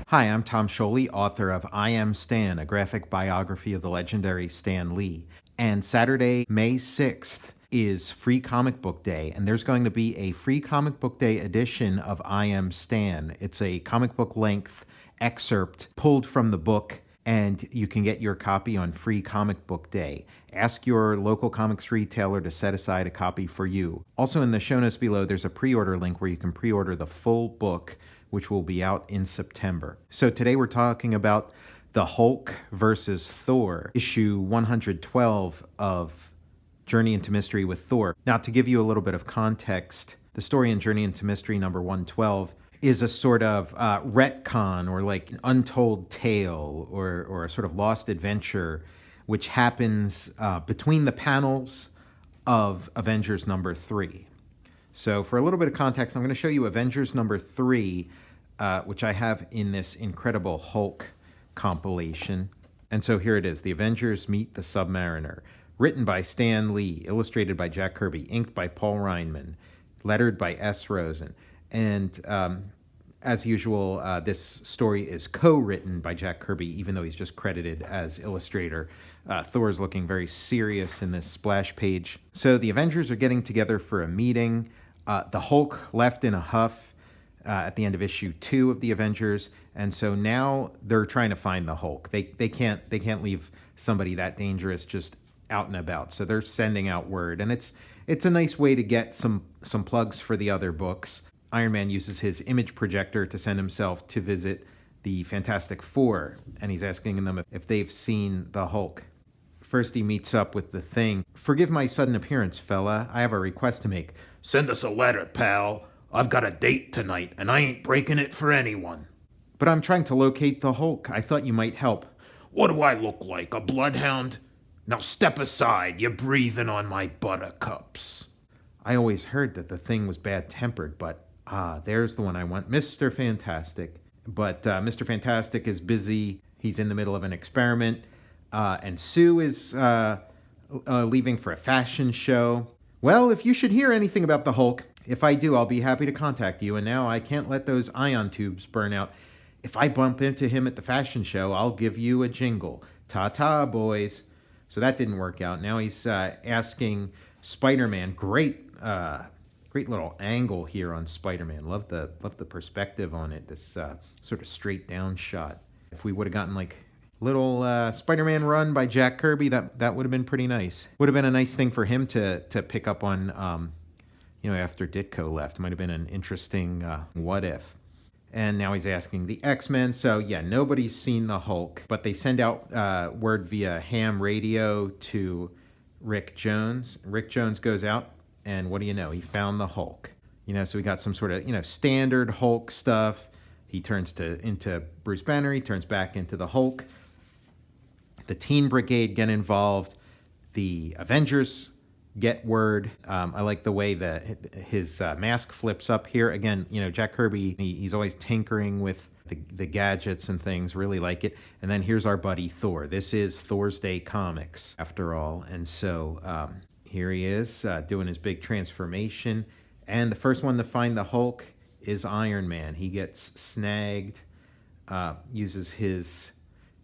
Hi, I'm Tom Scioli, author of I Am Stan, a graphic biography of the legendary Stan Lee. And Saturday, May 6th, is Free Comic Book Day, and there's going to be a Free Comic Book Day edition of I Am Stan. It's a comic book length excerpt pulled from the book, and you can get your copy on Free Comic Book Day. Ask your local comics retailer to set aside a copy for you. Also, in the show notes below, there's a pre-order link where you can pre-order the full book, which will be out in September. So today we're talking about the Hulk versus Thor, issue 112 of Journey into Mystery with Thor. Now, to give you a little bit of context, the story in Journey into Mystery number 112 is a sort of retcon, or like an untold tale, or a sort of lost adventure, which happens between the panels of Avengers number 3. So for a little bit of context, I'm going to show you Avengers number 3, which I have in this Incredible Hulk compilation. And so here it is, The Avengers Meet the Submariner. Written by Stan Lee, illustrated by Jack Kirby, inked by Paul Reinman, lettered by S. Rosen. And as usual, this story is co-written by Jack Kirby, even though he's just credited as illustrator. Thor's looking very serious in this splash page. So the Avengers are getting together for a meeting. The Hulk left in a huff at the end of issue 2 of the Avengers, and so now they're trying to find the Hulk. They can't leave somebody that dangerous just out and about. So they're sending out word, and it's a nice way to get some plugs for the other books. Iron Man uses his image projector to send himself to visit the Fantastic Four, and he's asking them if they've seen the Hulk. First, he meets up with the Thing. "Forgive my sudden appearance, fella. I have a request to make." "Send us a letter, pal. I've got a date tonight, and I ain't breaking it for anyone." "But I'm trying to locate the Hulk. I thought you might help." "What do I look like, a bloodhound? Now step aside. You're breathing on my buttercups." I always heard that the Thing was bad-tempered, but there's the one I want, Mr. Fantastic. But Mr. Fantastic is busy. He's in the middle of an experiment, and Sue is leaving for a fashion show. "Well, if you should hear anything about the Hulk, if I do, I'll be happy to contact you. And now I can't let those ion tubes burn out. If I bump into him at the fashion show, I'll give you a jingle. Ta-ta, boys." So that didn't work out. Now he's asking Spider-Man. Great little angle here on Spider-Man. Love the perspective on it. This sort of straight down shot. If we would have gotten like little Spider-Man run by Jack Kirby, that would have been pretty nice. Would have been a nice thing for him to pick up on, after Ditko left. Might have been an interesting what if. And now he's asking the X-Men. So yeah, nobody's seen the Hulk, but they send out word via ham radio to Rick Jones. Rick Jones goes out, and what do you know? He found the Hulk. So we got some sort of, standard Hulk stuff. He turns into Bruce Banner. He turns back into the Hulk. The Teen Brigade get involved. The Avengers get word. I like the way that his mask flips up here. Again, Jack Kirby, he's always tinkering with the gadgets and things. Really like it. And then here's our buddy Thor. This is Thor's Day Comics, after all. And so here he is doing his big transformation. And the first one to find the Hulk is Iron Man. He gets snagged, uses his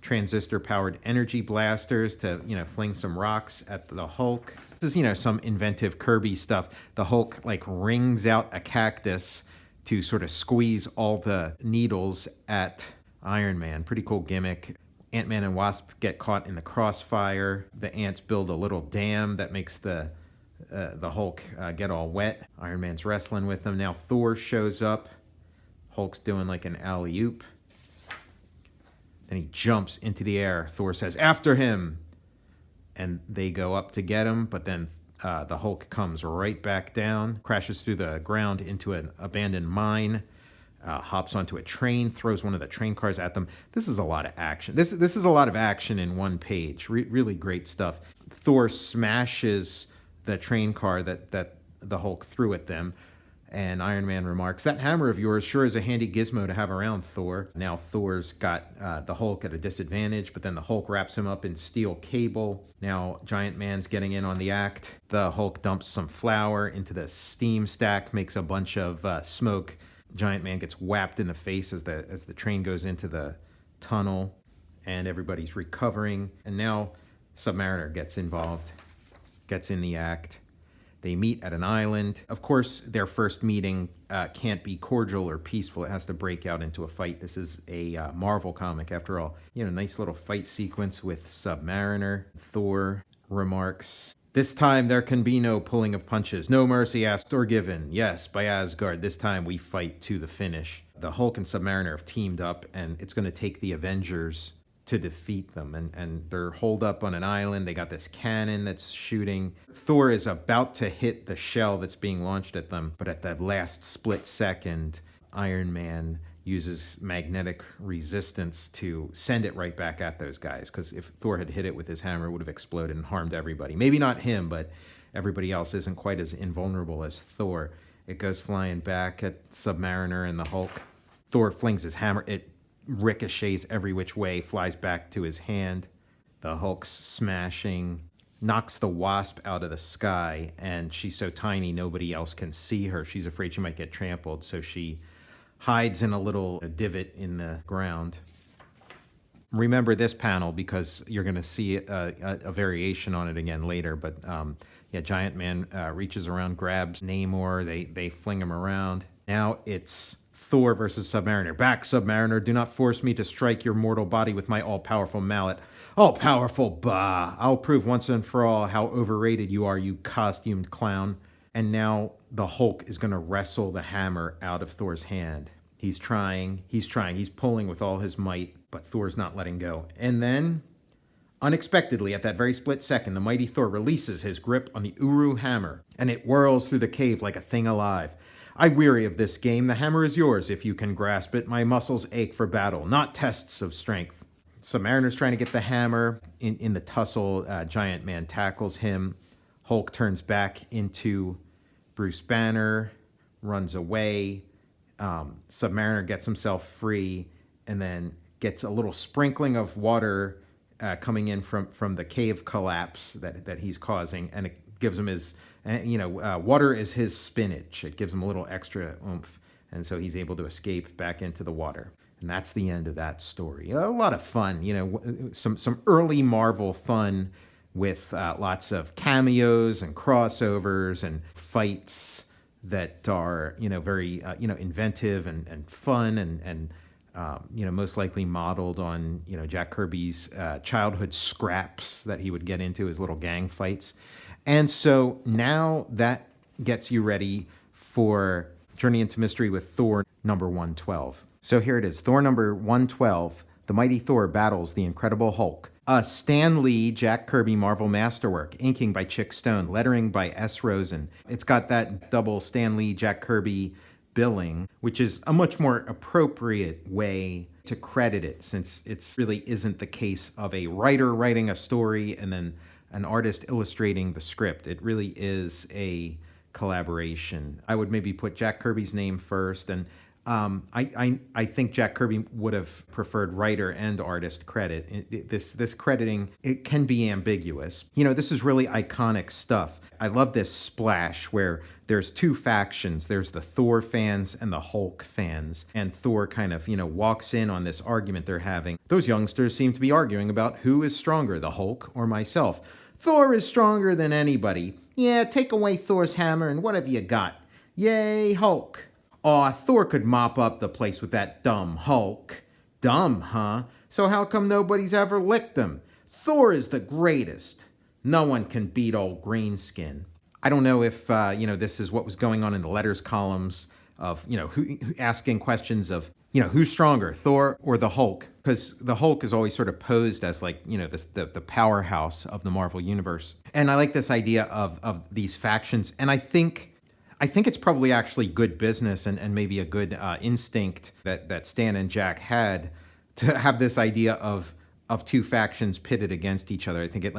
transistor-powered energy blasters to, fling some rocks at the Hulk. This is, some inventive Kirby stuff. The Hulk, wrings out a cactus to sort of squeeze all the needles at Iron Man. Pretty cool gimmick. Ant-Man and Wasp get caught in the crossfire. The ants build a little dam that makes the Hulk get all wet. Iron Man's wrestling with him. Now Thor shows up. Hulk's doing like an alley-oop. Then he jumps into the air. Thor says, "After him!" And they go up to get him, but then the Hulk comes right back down, crashes through the ground into an abandoned mine, hops onto a train, throws one of the train cars at them. This is a lot of action. This is a lot of action in one page. Really great stuff. Thor smashes the train car that the Hulk threw at them. And Iron Man remarks, "That hammer of yours sure is a handy gizmo to have around, Thor." Now Thor's got the Hulk at a disadvantage, but then the Hulk wraps him up in steel cable. Now Giant Man's getting in on the act. The Hulk dumps some flour into the steam stack, makes a bunch of smoke, Giant Man gets whapped in the face as the train goes into the tunnel, and everybody's recovering. And now Submariner gets involved, gets in the act. They meet at an island. Of course, their first meeting can't be cordial or peaceful. It has to break out into a fight. This is a Marvel comic, after all. Nice little fight sequence with Submariner. Thor remarks, "This time there can be no pulling of punches. No mercy asked or given. Yes, by Asgard, this time we fight to the finish." The Hulk and Submariner have teamed up, and it's going to take the Avengers to defeat them. And they're holed up on an island. They got this cannon that's shooting. Thor is about to hit the shell that's being launched at them, but at that last split second, Iron Man uses magnetic resistance to send it right back at those guys, because if Thor had hit it with his hammer, it would have exploded and harmed everybody. Maybe not him, but everybody else isn't quite as invulnerable as Thor. It goes flying back at Submariner and the Hulk. Thor flings his hammer. It ricochets every which way, flies back to his hand. The Hulk's smashing, knocks the Wasp out of the sky, and she's so tiny nobody else can see her. She's afraid she might get trampled, so she hides in a little divot in the ground. Remember this panel because you're going to see a variation on it again later. But Giant Man reaches around, grabs Namor. They fling him around. Now it's Thor versus Submariner. "Back, Submariner. Do not force me to strike your mortal body with my all-powerful mallet." "All-powerful, bah! I'll prove once and for all how overrated you are, you costumed clown." And now the Hulk is going to wrestle the hammer out of Thor's hand. He's trying, he's pulling with all his might, but Thor's not letting go. And then, unexpectedly, at that very split second, the mighty Thor releases his grip on the Uru hammer, and it whirls through the cave like a thing alive. "I weary of this game. The hammer is yours if you can grasp it. My muscles ache for battle, not tests of strength." Submariner's trying to get the hammer. In the tussle, Giant Man tackles him. Hulk turns back into Bruce Banner, runs away. Submariner gets himself free, and then gets a little sprinkling of water coming in from the cave collapse that he's causing, and it gives him his, water is his spinach. It gives him a little extra oomph, and so he's able to escape back into the water. And that's the end of that story. A lot of fun, some early Marvel fun with lots of cameos and crossovers and fights that are, very, inventive and fun and most likely modeled on, Jack Kirby's childhood scraps that he would get into, his little gang fights. And so now that gets you ready for Journey into Mystery with Thor number 112. So here it is, Thor number 112, The Mighty Thor Battles the Incredible Hulk. A Stan Lee, Jack Kirby Marvel masterwork, inking by Chick Stone, lettering by S. Rosen. It's got that double Stan Lee, Jack Kirby billing, which is a much more appropriate way to credit it, since it really isn't the case of a writer writing a story and then an artist illustrating the script. It really is a collaboration. I would maybe put Jack Kirby's name first, and I think Jack Kirby would have preferred writer and artist credit. This crediting, it can be ambiguous. This is really iconic stuff. I love this splash where there's two factions. There's the Thor fans and the Hulk fans. And Thor kind of, walks in on this argument they're having. "Those youngsters seem to be arguing about who is stronger, the Hulk or myself. Thor is stronger than anybody. Yeah, take away Thor's hammer and what have you got? Yay, Hulk. Aw, Thor could mop up the place with that dumb Hulk." "Dumb, huh? So how come nobody's ever licked him? Thor is the greatest. No one can beat old Greenskin." I don't know if, this is what was going on in the letters columns of, who asking questions of, who's stronger, Thor or the Hulk? Because the Hulk is always sort of posed as the powerhouse of the Marvel Universe. And I like this idea of these factions. And I think it's probably actually good business and maybe a good instinct that Stan and Jack had to have this idea of two factions pitted against each other. I think it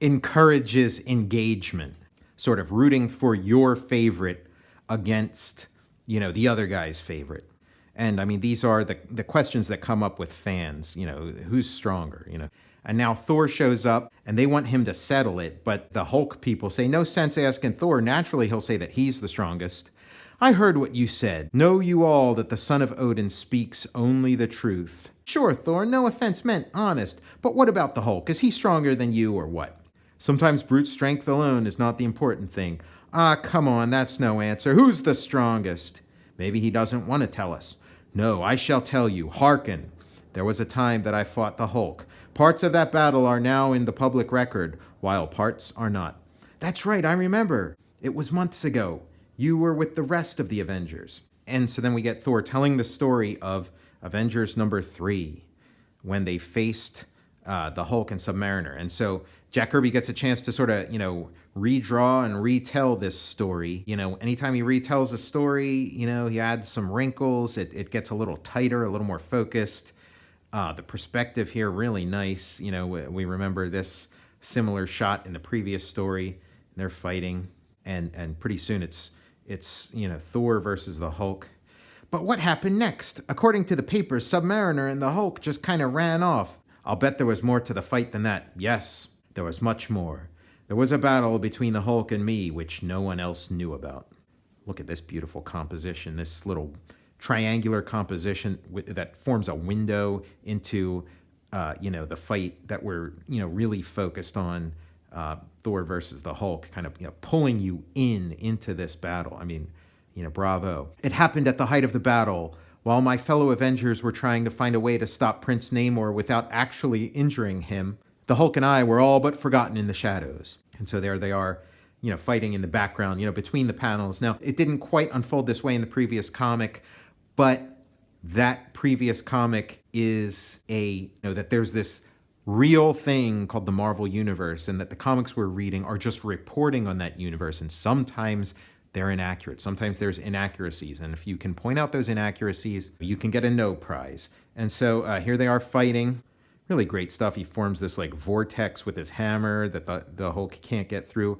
encourages engagement, sort of rooting for your favorite against, the other guy's favorite. And I mean, these are the questions that come up with fans, who's stronger, And now Thor shows up and they want him to settle it. But the Hulk people say, no sense asking Thor. Naturally, he'll say that he's the strongest. I heard what you said. Know you all that the son of Odin speaks only the truth. Sure, Thor, no offense meant, honest. But what about the Hulk? Is he stronger than you or what? Sometimes brute strength alone is not the important thing. Ah, come on, that's no answer. Who's the strongest? Maybe he doesn't want to tell us. No, I shall tell you. Hearken. There was a time that I fought the Hulk. Parts of that battle are now in the public record, while parts are not. That's right, I remember. It was months ago. You were with the rest of the Avengers. And so then we get Thor telling the story of Avengers number 3, when they faced the Hulk and Submariner. And so Jack Kirby gets a chance to sort of, redraw and retell this story. Anytime he retells a story, he adds some wrinkles. It gets a little tighter, a little more focused. The perspective here, really nice. We remember this similar shot in the previous story. They're fighting, and pretty soon it's Thor versus the Hulk. But what happened next? According to the papers, Submariner and the Hulk just kind of ran off. I'll bet there was more to the fight than that. Yes, there was much more. There was a battle between the Hulk and me, which no one else knew about. Look at this beautiful composition, this little triangular composition that forms a window into, the fight that we're, really focused on, Thor versus the Hulk, kind of, pulling you into this battle. I mean, bravo. It happened at the height of the battle, while my fellow Avengers were trying to find a way to stop Prince Namor without actually injuring him. The Hulk and I were all but forgotten in the shadows. And so there they are, fighting in the background, between the panels. Now, it didn't quite unfold this way in the previous comic, but that previous comic is that there's this real thing called the Marvel Universe, and that the comics we're reading are just reporting on that universe, and sometimes they're inaccurate. Sometimes there's inaccuracies, and if you can point out those inaccuracies, you can get a no prize. And so here they are fighting. Really great stuff. He forms this vortex with his hammer that the Hulk can't get through,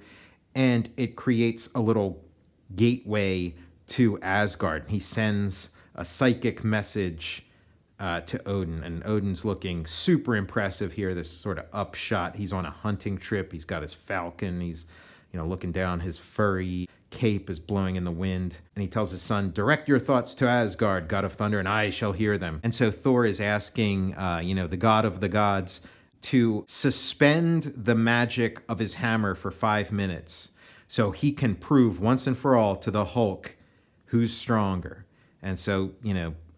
and it creates a little gateway to Asgard. He sends a psychic message to Odin, and Odin's looking super impressive here, this sort of upshot. He's on a hunting trip. He's got his falcon. He's looking down. His furry cape is blowing in the wind, and he tells his son, direct your thoughts to Asgard, god of thunder, and I shall hear them. And so Thor is asking the god of the gods to suspend the magic of his hammer for 5 minutes so he can prove once and for all to the Hulk who's stronger. And so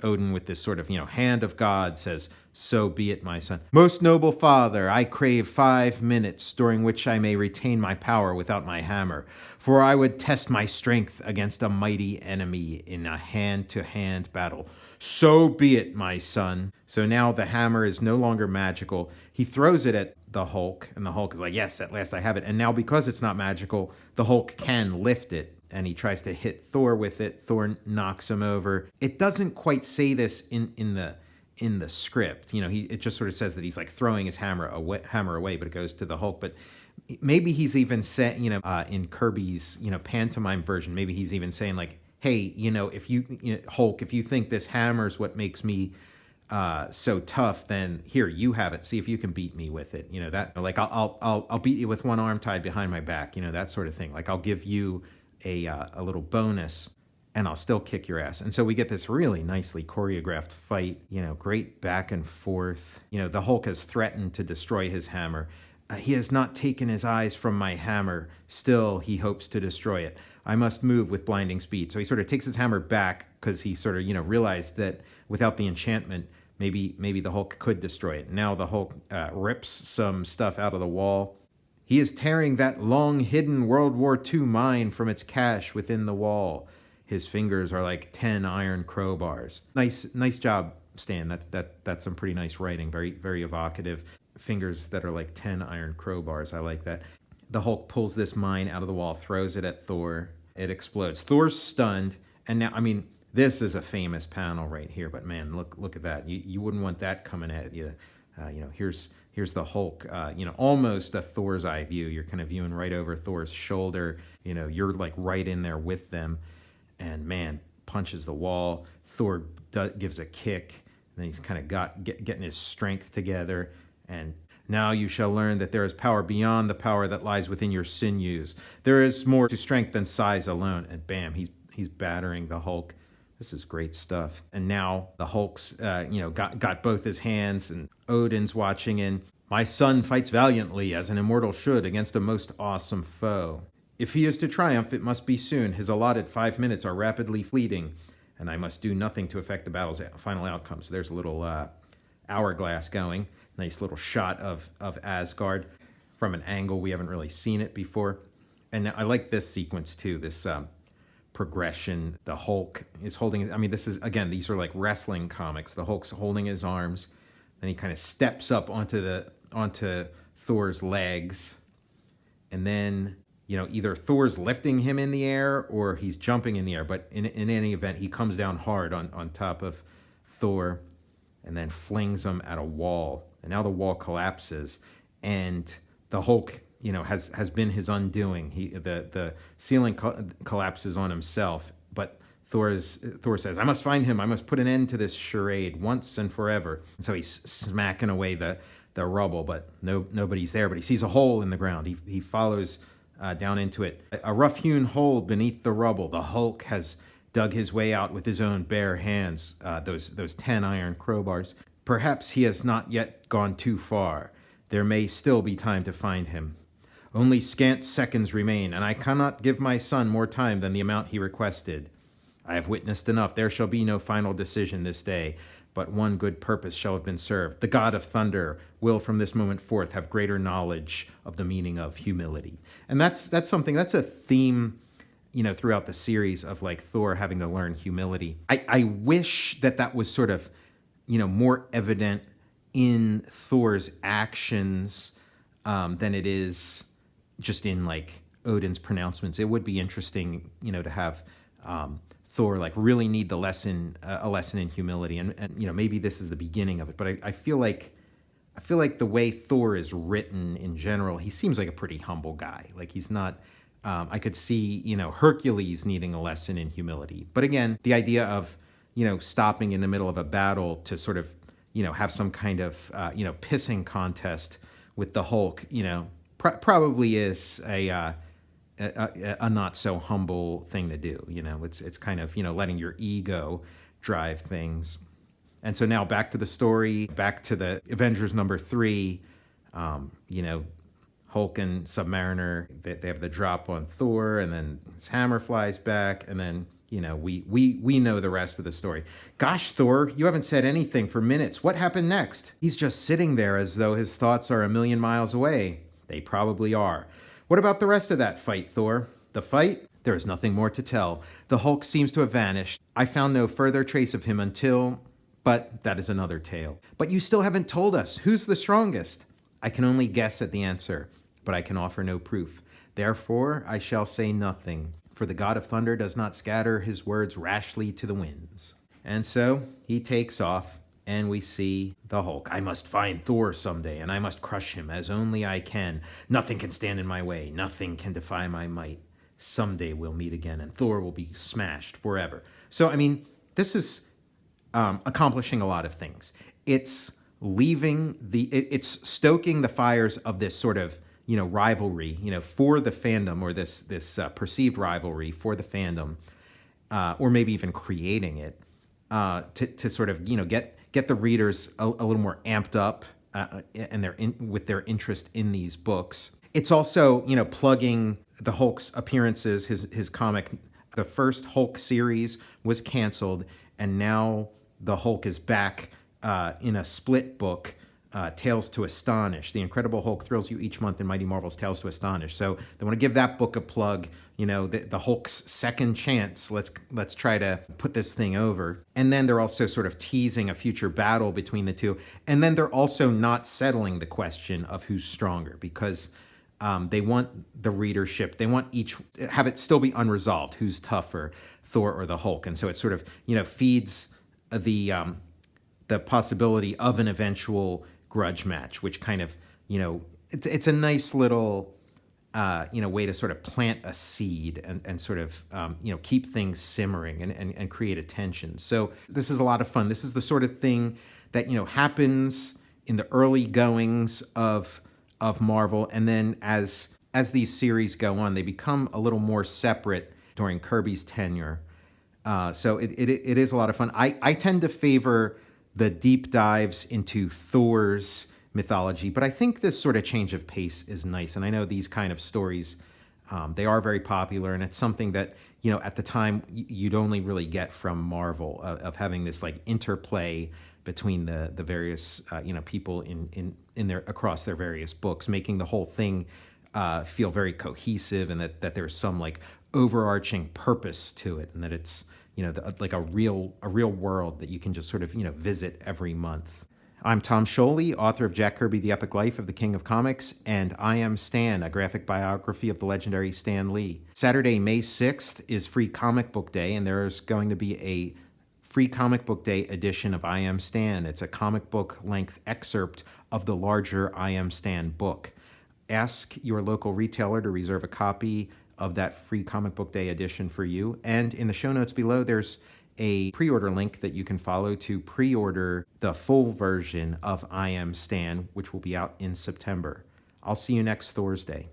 Odin, with this sort of hand of God, says, so be it, my son. Most noble father, I crave 5 minutes during which I may retain my power without my hammer, for I would test my strength against a mighty enemy in a hand-to-hand battle. So be it, my son. So now the hammer is no longer magical. He throws it at the Hulk, and the Hulk is like, yes, at last I have it. And now because it's not magical, the Hulk can lift it. And he tries to hit Thor with it. Thor knocks him over. It doesn't quite say this in the script. It just sort of says that he's throwing his hammer away, but it goes to the Hulk. But maybe he's even saying, in Kirby's, pantomime version, maybe he's even saying hey, if you, Hulk, if you think this hammer's what makes me so tough, then here, you have it. See if you can beat me with it. I'll beat you with one arm tied behind my back. That sort of thing. I'll give you a little bonus, and I'll still kick your ass. And so we get this really nicely choreographed fight, great back and forth. The Hulk has threatened to destroy his hammer. He has not taken his eyes from my hammer. Still, he hopes to destroy it. I must move with blinding speed. So he sort of takes his hammer back because he sort of, realized that without the enchantment, maybe the Hulk could destroy it. Now the Hulk rips some stuff out of the wall. He is tearing that long-hidden World War II mine from its cache within the wall. His fingers are like 10 iron crowbars. Nice job, Stan. That's some pretty nice writing. Very, very evocative. Fingers that are like 10 iron crowbars. I like that. The Hulk pulls this mine out of the wall, throws it at Thor. It explodes. Thor's stunned. And now, this is a famous panel right here. But man, look at that. You wouldn't want that coming at you. Here's the Hulk, almost a Thor's eye view. You're kind of viewing right over Thor's shoulder. You're right in there with them. And man, punches the wall. Thor gives a kick. And then he's kind of getting his strength together. And now you shall learn that there is power beyond the power that lies within your sinews. There is more to strength than size alone. And bam, he's battering the Hulk. This is great stuff. And now the Hulk's, got both his hands, and Odin's watching in. My son fights valiantly, as an immortal should, against a most awesome foe. If he is to triumph, it must be soon. His allotted 5 minutes are rapidly fleeting, and I must do nothing to affect the battle's final outcome. So there's a little hourglass going. Nice little shot of Asgard from an angle we haven't really seen it before. And I like this sequence too, this progression. The Hulk is holding, this is, again, these are like wrestling comics. The Hulk's holding his arms, then he kind of steps up onto Thor's legs, and then, either Thor's lifting him in the air or he's jumping in the air, but in any event, he comes down hard on top of Thor and then flings him at a wall. And now the wall collapses, and the Hulk, has been his undoing. The ceiling collapses on himself, but Thor says, I must find him. I must put an end to this charade once and forever. And so he's smacking away the rubble, but nobody's there. But he sees a hole in the ground. He follows down into it. A rough-hewn hole beneath the rubble. The Hulk has dug his way out with his own bare hands, those 10 iron crowbars. Perhaps he has not yet gone too far. There may still be time to find him. Only scant seconds remain, and I cannot give my son more time than the amount he requested. I have witnessed enough. There shall be no final decision this day, but one good purpose shall have been served. The God of thunder will from this moment forth have greater knowledge of the meaning of humility. And that's something, that's a theme, throughout the series of like Thor having to learn humility. I wish that was sort of, more evident in Thor's actions than it is just in like Odin's pronouncements. It would be interesting, to have Thor like really need a lesson in humility, and maybe this is the beginning of it. But I feel like the way Thor is written in general, he seems like a pretty humble guy. Like he's not. I could see Hercules needing a lesson in humility. But again, the idea of stopping in the middle of a battle to sort of have some kind of pissing contest with the Hulk, probably is a not so humble thing to do. It's kind of letting your ego drive things. And so now back to the story, back to the Avengers number 3. Hulk and Submariner, they have the drop on Thor, and then his hammer flies back, and then we know the rest of the story. Gosh, Thor, you haven't said anything for minutes. What happened next? He's just sitting there as though his thoughts are a million miles away. They probably are. What about the rest of that fight, Thor? The fight? There is nothing more to tell. The Hulk seems to have vanished. I found no further trace of him until... But that is another tale. But you still haven't told us. Who's the strongest? I can only guess at the answer, but I can offer no proof. Therefore, I shall say nothing, for the God of thunder does not scatter his words rashly to the winds. And so he takes off, and we see the Hulk. I must find Thor someday, and I must crush him as only I can. Nothing can stand in my way. Nothing can defy my might. Someday we'll meet again, and Thor will be smashed forever. So, this is accomplishing a lot of things. It's it's stoking the fires of this sort of, rivalry, for the fandom, or this perceived rivalry for the fandom, or maybe even creating it, to sort of, get the readers a little more amped up and with their interest in these books. It's also, plugging the Hulk's appearances, his comic. The first Hulk series was canceled, and now the Hulk is back in a split book, Tales to Astonish. The Incredible Hulk thrills you each month in Mighty Marvel's Tales to Astonish. So they want to give that book a plug. The Hulk's second chance. Let's try to put this thing over. And then they're also sort of teasing a future battle between the two. And then they're also not settling the question of who's stronger, because they want the readership. They want have it still be unresolved. Who's tougher, Thor or the Hulk? And so it sort of feeds the possibility of an eventual grudge match, which kind of, it's a nice little, way to sort of plant a seed and sort of, keep things simmering and create a tension. So this is a lot of fun. This is the sort of thing that, happens in the early goings of Marvel. And then as these series go on, they become a little more separate during Kirby's tenure. So it is a lot of fun. I tend to favor the deep dives into Thor's mythology, but I think this sort of change of pace is nice. And I know these kind of stories, they are very popular, and it's something that, at the time you'd only really get from Marvel, of having this like interplay between the various people in their across their various books, making the whole thing feel very cohesive, and that there's some like overarching purpose to it, and that it's like a real world that you can just sort of visit every month. I'm Tom Scioli, author of Jack Kirby, The Epic Life of the King of Comics, and I Am Stan, a graphic biography of the legendary Stan Lee. Saturday, May 6th is Free Comic Book Day, and there's going to be a Free Comic Book Day edition of I Am Stan. It's a comic book length excerpt of the larger I Am Stan book. Ask your local retailer to reserve a copy of that Free Comic Book Day edition for you. And in the show notes below, there's a pre-order link that you can follow to pre-order the full version of I Am Stan, which will be out in September. I'll see you next Thursday.